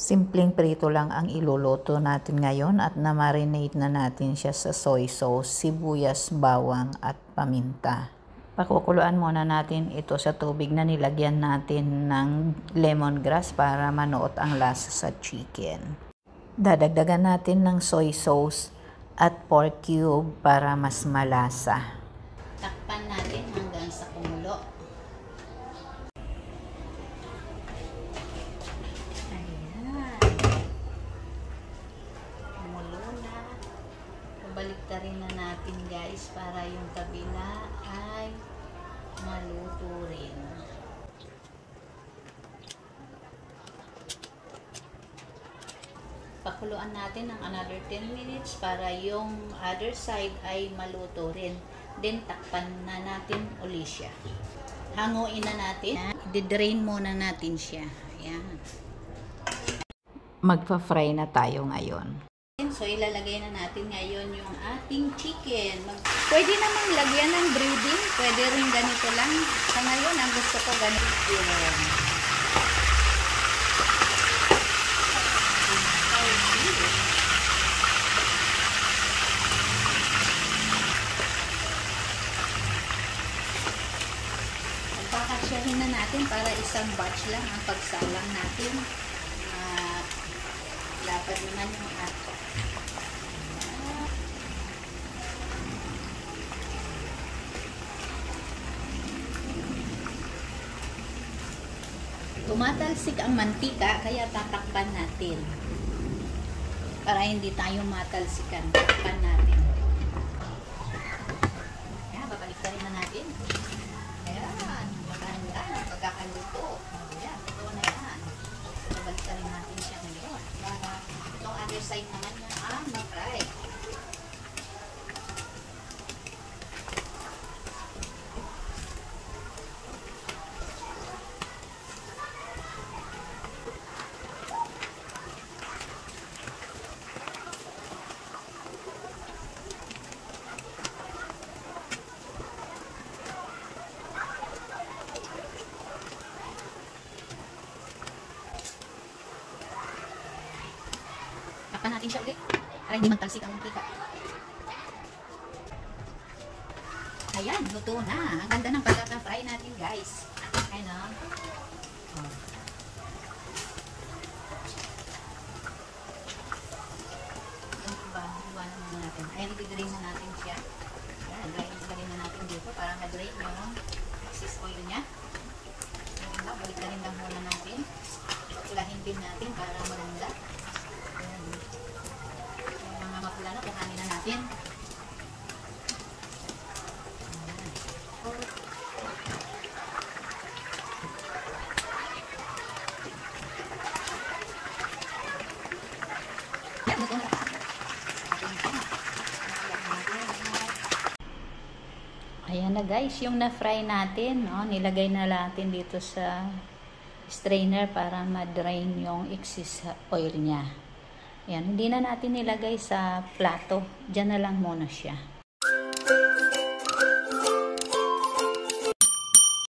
Simpleng prito lang ang iluluto natin ngayon at na-marinate na natin siya sa soy sauce, sibuyas, bawang at paminta. Pakukuluan muna natin ito sa tubig na nilagyan natin ng lemongrass para manuot ang lasa sa chicken. Dadagdagan natin ng soy sauce at pork cube para mas malasa. Takpan natin hanggang sa kumulo. Baliktarin na natin guys para yung kabila ay maluto rin. Pakuluan natin ng another 10 minutes para yung other side ay maluto rin. Then takpan na natin uli siya. Hanguin na natin. I-drain muna natin siya. Ayan. Magpa-fry na tayo ngayon. So, ilalagay na natin ngayon yung ating chicken. Pwede namang lagyan ng breading. Pwede rin ganito lang. Sa ngayon, ang gusto ko ganito yun. Pagkakasyahin na natin para isang batch lang ang pagsalang natin. Dapat naman yung ato. Tumatalsik ang mantika, kaya tatakpan natin. Para hindi tayo matalsikan. Takpan natin. Ayan, babalik na natin. Ayan, maganda. Pagkakaluto. Ayan, ito na yan. Babalik natin siya ngayon. Para itong other side naman niya ma-fry. Takpan natin siya ulit para hindi magtalsik ang mantika. Ayan, luto na. Ang ganda ng pagkaka-fry natin, guys. Ayan o. Iwanan muna natin. Ayan, i-drain na natin siya. Ayan, ilagay na natin dito para ma-drain yung excess oil niya. Ayan, balik na rin lang muna natin. Kulahin din natin para maganda. Yung mga mapula na, kuhanin na natin. Ayan na guys, yung na-fry natin, no? Nilagay na natin dito sa strainer para ma-drain yung excess oil niya. Ayan, hindi na natin nilagay sa plato. Diyan na lang muna siya.